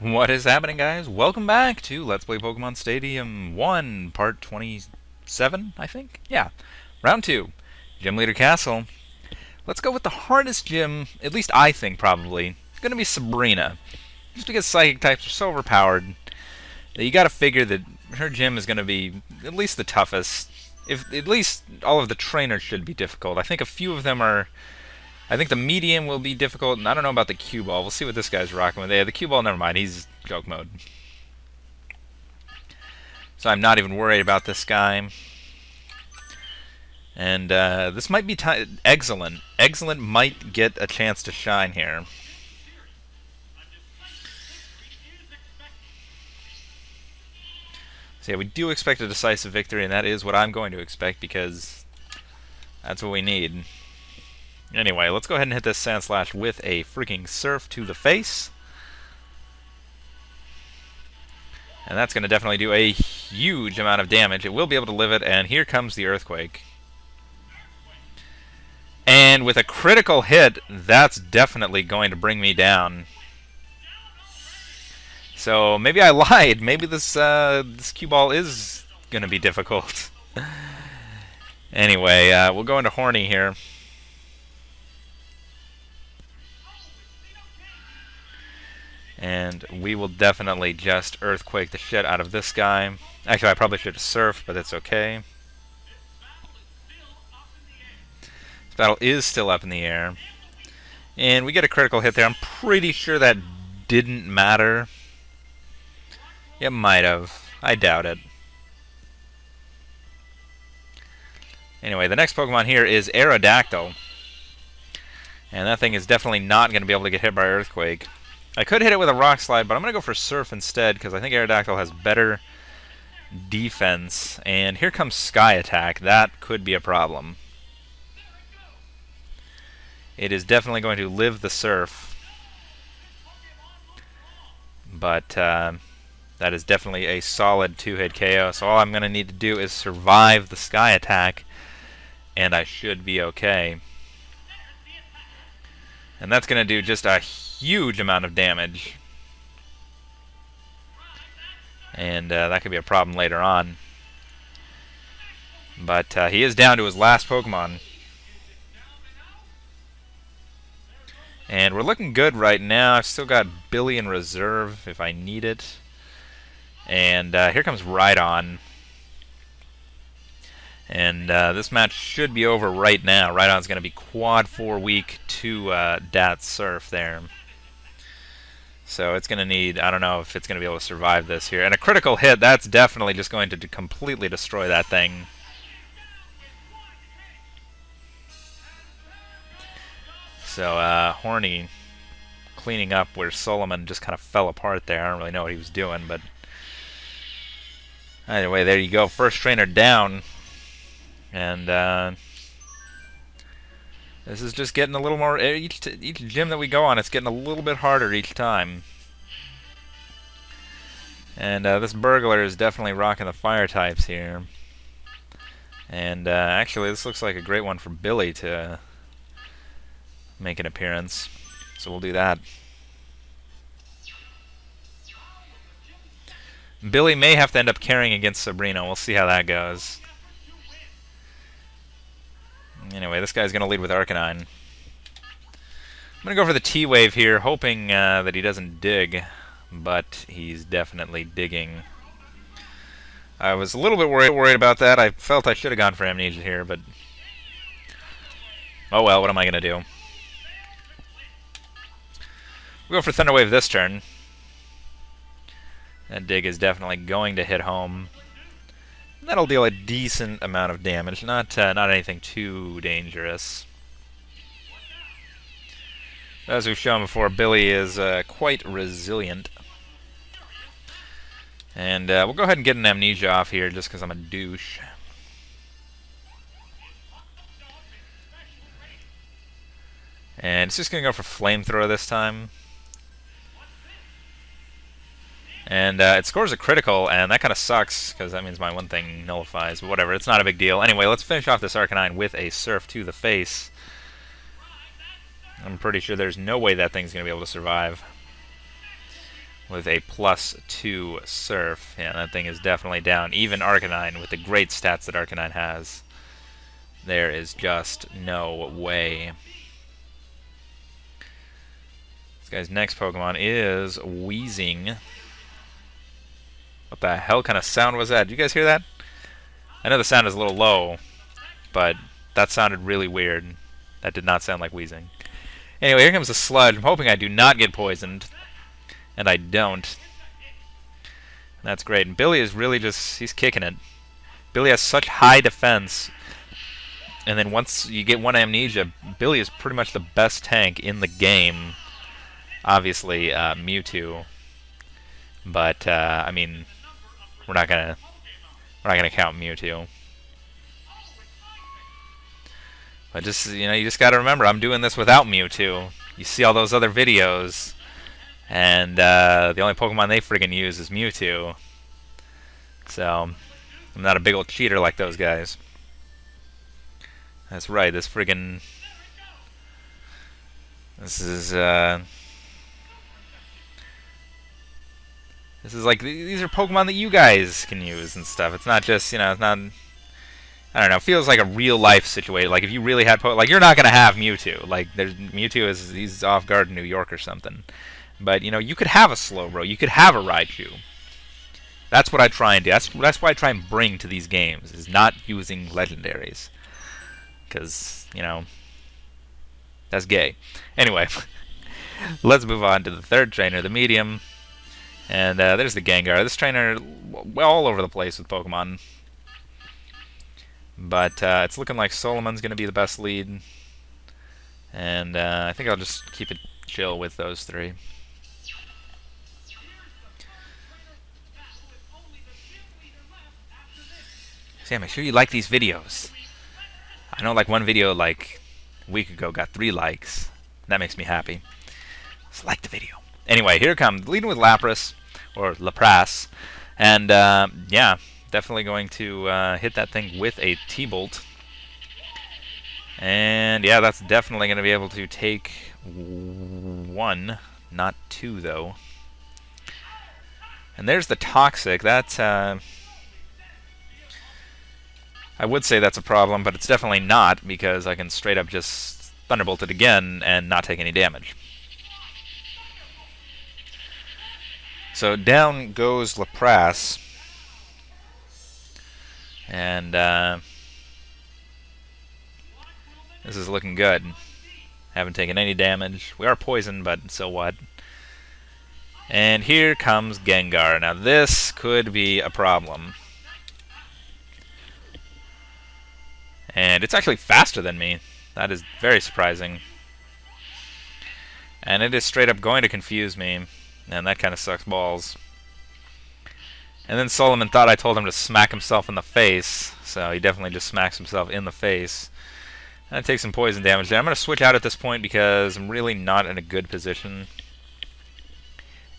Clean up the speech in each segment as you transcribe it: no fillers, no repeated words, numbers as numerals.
What is happening, guys? Welcome back to Let's Play Pokemon Stadium 1, Part 27, I think? Yeah. Round 2. Gym Leader Castle. Let's go with the hardest gym, at least I think, probably. It's going to be Sabrina. Just because Psychic types are so overpowered that you got to figure that her gym is going to be at least the toughest. If at least all of the trainers should be difficult. I think a few of them are... I think the medium will be difficult, and I don't know about the cue ball. We'll see what this guy's rocking with. Yeah, the cue ball, never mind. He's joke mode. So I'm not even worried about this guy. And this might be excellent. Excellent might get a chance to shine here. So yeah, we do expect a decisive victory, and that is what I'm going to expect because that's what we need. Anyway, let's go ahead and hit this Sandslash with a freaking Surf to the face. And that's going to definitely do a huge amount of damage. It will be able to live it, and here comes the Earthquake. And with a critical hit, that's definitely going to bring me down. So maybe I lied. Maybe this cue ball is going to be difficult. Anyway, we'll go into Horny here. And we will definitely just Earthquake the shit out of this guy. Actually, I probably should have Surfed, but it's okay. This battle is still up in the air. And we get a critical hit there. I'm pretty sure that didn't matter. It might have. I doubt it. Anyway, the next Pokemon here is Aerodactyl. And that thing is definitely not going to be able to get hit by Earthquake. I could hit it with a Rock Slide, but I'm going to go for Surf instead, because I think Aerodactyl has better defense. And here comes Sky Attack. That could be a problem. It is definitely going to live the Surf. But that is definitely a solid 2-hit KO. So all I'm going to need to do is survive the Sky Attack, and I should be okay. And that's going to do just a huge amount of damage. And that could be a problem later on. But he is down to his last Pokemon. And we're looking good right now. I've still got Billy in reserve if I need it. And here comes Rhydon. And this match should be over right now. Rhydon's going to be quad 4 weak to Dat Surf there. So it's going to need, I don't know if it's going to be able to survive this here. And a critical hit, that's definitely just going to completely destroy that thing. So Horny cleaning up where Solomon just kind of fell apart there. I don't really know what he was doing, but anyway, there you go. First trainer down. And this is just getting a little more... Each gym that we go on, it's getting a little bit harder each time. And this Burglar is definitely rocking the fire types here. And actually, this looks like a great one for Billy to make an appearance. So we'll do that. Billy may have to end up carrying against Sabrina. We'll see how that goes. Anyway, this guy's going to lead with Arcanine. I'm going to go for the T-Wave here, hoping that he doesn't dig, but he's definitely digging. I was a little bit worried about that. I felt I should have gone for Amnesia here, but oh well, what am I going to do? We'll go for Thunder Wave this turn. That dig is definitely going to hit home. That'll deal a decent amount of damage, not anything too dangerous. As we've shown before, Billy is quite resilient. And we'll go ahead and get an Amnesia off here, just because I'm a douche. And it's just going to go for Flamethrower this time. And it scores a critical, and that kind of sucks, because that means my one thing nullifies. But whatever, it's not a big deal. Anyway, let's finish off this Arcanine with a Surf to the face. I'm pretty sure there's no way that thing's going to be able to survive. with a +2 Surf. Yeah, that thing is definitely down. Even Arcanine, with the great stats that Arcanine has, there is just no way. This guy's next Pokemon is Wheezing. What the hell kind of sound was that? Did you guys hear that? I know the sound is a little low, but that sounded really weird. That did not sound like wheezing. Anyway, here comes the Sludge. I'm hoping I do not get poisoned. And I don't. That's great. And Billy is really just... he's kicking it. Billy has such high defense. And then once you get one Amnesia, Billy is pretty much the best tank in the game. Obviously, Mewtwo. But, I mean, we're not gonna count Mewtwo. But just, you know, you just gotta remember, I'm doing this without Mewtwo. You see all those other videos, and the only Pokemon they friggin' use is Mewtwo. So, I'm not a big old cheater like those guys. That's right, this friggin'... This is like, these are Pokemon that you guys can use and stuff. It's not just, you know, it's not... I don't know, it feels like a real-life situation. Like, if you really had like, you're not going to have Mewtwo. Like, Mewtwo he's off guard in New York or something. But, you know, you could have a Slowbro. You could have a Raichu. That's what I try and do. That's what I try and bring to these games, is not using legendaries. Because, you know, that's gay. Anyway, let's move on to the third trainer, the medium. And there's the Gengar. This trainer, well, all over the place with Pokemon. But it's looking like Solomon's going to be the best lead. And I think I'll just keep it chill with those three. So yeah, make sure you like these videos. I know like one video like a week ago got 3 likes. That makes me happy. Just like the video. Anyway, here it comes. Leading with Lapras, or Lapras. And yeah, definitely going to hit that thing with a T-Bolt. And yeah, that's definitely going to be able to take 1, not 2 though. And there's the Toxic. That's I would say that's a problem, but it's definitely not, because I can straight up just Thunderbolt it again and not take any damage. So down goes Lapras. And this is looking good. Haven't taken any damage. We are poisoned, but so what? And here comes Gengar. Now this could be a problem. And it's actually faster than me. That is very surprising. And it is straight up going to confuse me. And that kind of sucks balls. And then Solomon thought I told him to smack himself in the face. So he definitely just smacks himself in the face. And I take some poison damage there. I'm going to switch out at this point because I'm really not in a good position.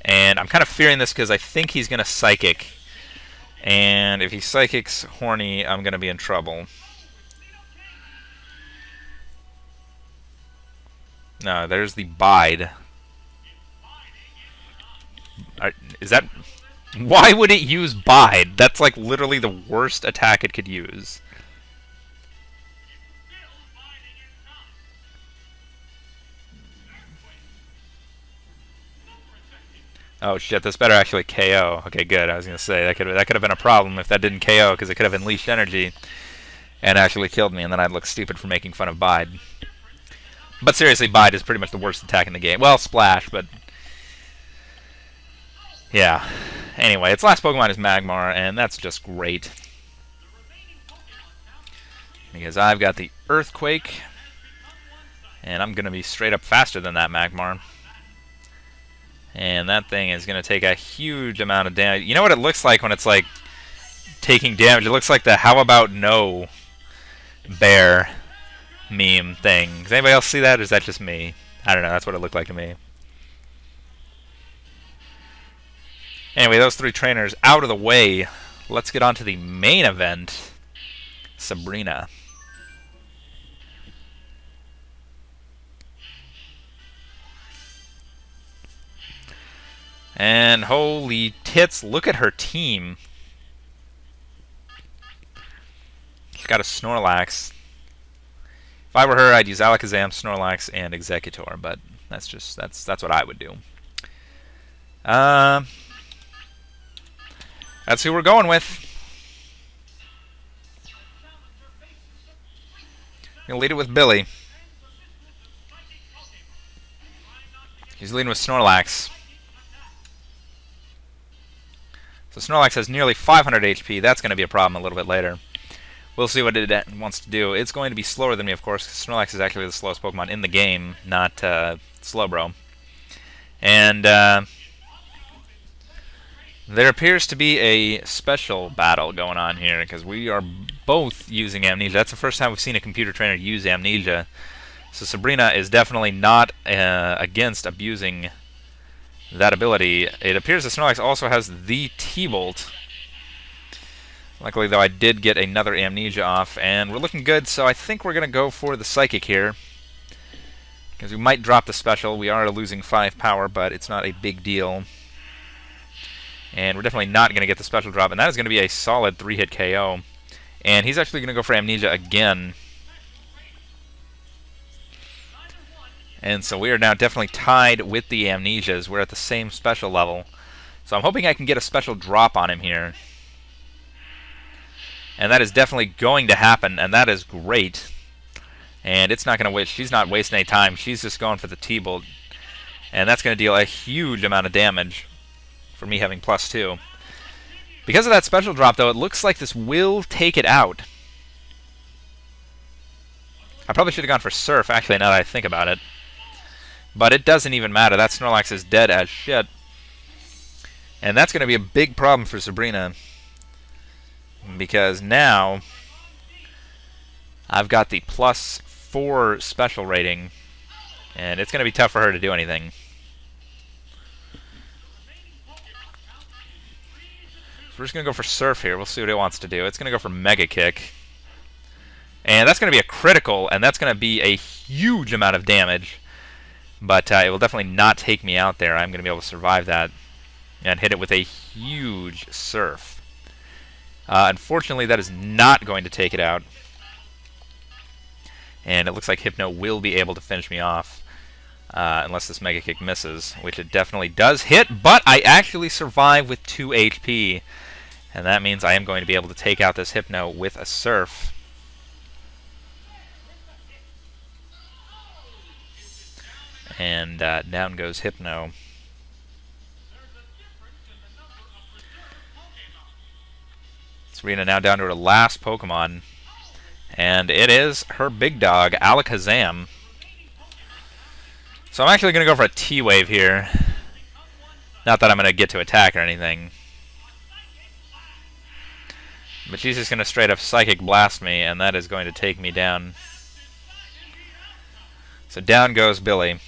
And I'm kind of fearing this because I think he's going to Psychic. And if he Psychics Horny, I'm going to be in trouble. No, there's the Bide. Is that... Why would it use Bide? That's like literally the worst attack it could use. Oh shit, this better actually KO. Okay, good. I was gonna say that could have been a problem if that didn't KO, because it could have unleashed energy and actually killed me, and then I'd look stupid for making fun of Bide. But seriously, Bide is pretty much the worst attack in the game. Well, Splash, but yeah. Anyway, its last Pokemon is Magmar, and that's just great. Because I've got the Earthquake, and I'm going to be straight up faster than that Magmar. And that thing is going to take a huge amount of damage. You know what it looks like when it's like taking damage? It looks like the How About No bear meme thing. Does anybody else see that, or is that just me? I don't know, that's what it looked like to me. Anyway, those 3 trainers out of the way. Let's get on to the main event, Sabrina. And holy tits, look at her team. She's got a Snorlax. If I were her, I'd use Alakazam, Snorlax, and Executor, but that's what I would do. That's who we're going with. Gonna lead it with Billy. He's leading with Snorlax. So Snorlax has nearly 500 HP. That's going to be a problem a little bit later. We'll see what it wants to do. It's going to be slower than me, of course, because Snorlax is actually the slowest Pokemon in the game, not Slowbro. And there appears to be a special battle going on here, because we are both using Amnesia. That's the first time we've seen a computer trainer use Amnesia. So Sabrina is definitely not against abusing that ability. It appears that Snorlax also has the T-Bolt. Luckily, though, I did get another Amnesia off, and we're looking good, so I think we're going to go for the Psychic here. Because we might drop the special. We are losing 5 power, but it's not a big deal. And we're definitely not going to get the special drop, and that is going to be a solid 3-hit KO. And he's actually going to go for Amnesia again. And so we are now definitely tied with the Amnesias. We're at the same special level. So I'm hoping I can get a special drop on him here. And that is definitely going to happen, and that is great. And it's not going to waste. She's not wasting any time. She's just going for the T-Bolt. And that's going to deal a huge amount of damage for me having +2. Because of that special drop, though, it looks like this will take it out. I probably should have gone for Surf, actually, now that I think about it. But it doesn't even matter. That Snorlax is dead as shit. And that's going to be a big problem for Sabrina. Because now I've got the +4 special rating. And it's going to be tough for her to do anything. So we're just going to go for Surf here. We'll see what it wants to do. It's going to go for Mega Kick. And that's going to be a critical, and that's going to be a huge amount of damage. But it will definitely not take me out there. I'm going to be able to survive that and hit it with a huge Surf. Unfortunately, that is not going to take it out. And it looks like Hypno will be able to finish me off. Unless this Mega Kick misses, which it definitely does hit. But I actually survive with 2 HP. And that means I am going to be able to take out this Hypno with a Surf. And down goes Hypno. Sabrina now down to her last Pokemon. And it is her big dog, Alakazam. So I'm actually going to go for a T-Wave here. Not that I'm going to get to attack or anything. But she's just going to straight up Psychic Blast me, and that is going to take me down. So down goes Billy.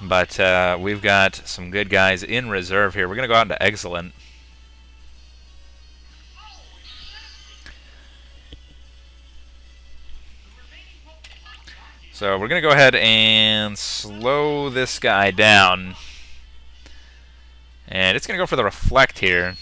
But we've got some good guys in reserve here. We're going to go out into Excellent. So we're going to go ahead and slow this guy down. And it's going to go for the Reflect here.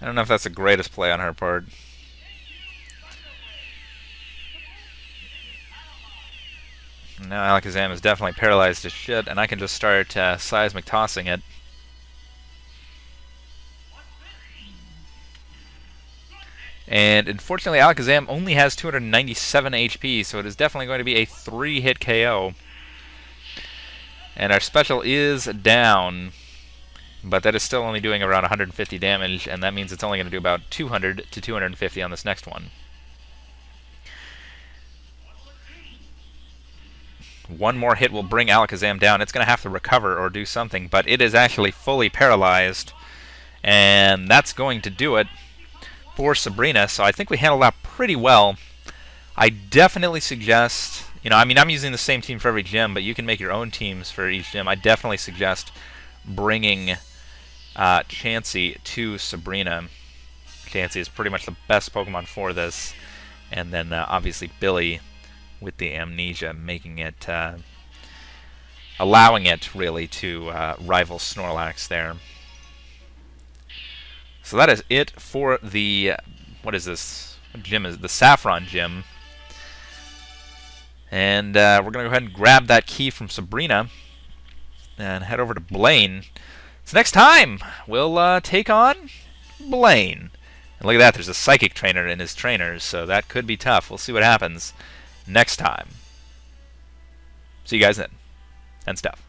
I don't know if that's the greatest play on her part. Now Alakazam is definitely paralyzed as shit, and I can just start seismic tossing it. And unfortunately, Alakazam only has 297 HP, so it is definitely going to be a 3-hit KO. And our special is down, but that is still only doing around 150 damage, and that means it's only going to do about 200 to 250 on this next one. One more hit will bring Alakazam down. It's going to have to recover or do something, but it is actually fully paralyzed. And that's going to do it for Sabrina, so I think we handled that pretty well. I definitely suggest, I mean, I'm using the same team for every gym, but you can make your own teams for each gym. I definitely suggest bringing Chansey to Sabrina. Chansey is pretty much the best Pokemon for this. And then obviously Billy with the Amnesia, making it allowing it, really, to rival Snorlax there. So that is it for the... what is this? What gym is it? The Saffron Gym. And we're going to go ahead and grab that key from Sabrina and head over to Blaine. So next time, we'll take on Blaine. And look at that, there's a Psychic Trainer in his trainers, so that could be tough. We'll see what happens next time. See you guys then. And stuff.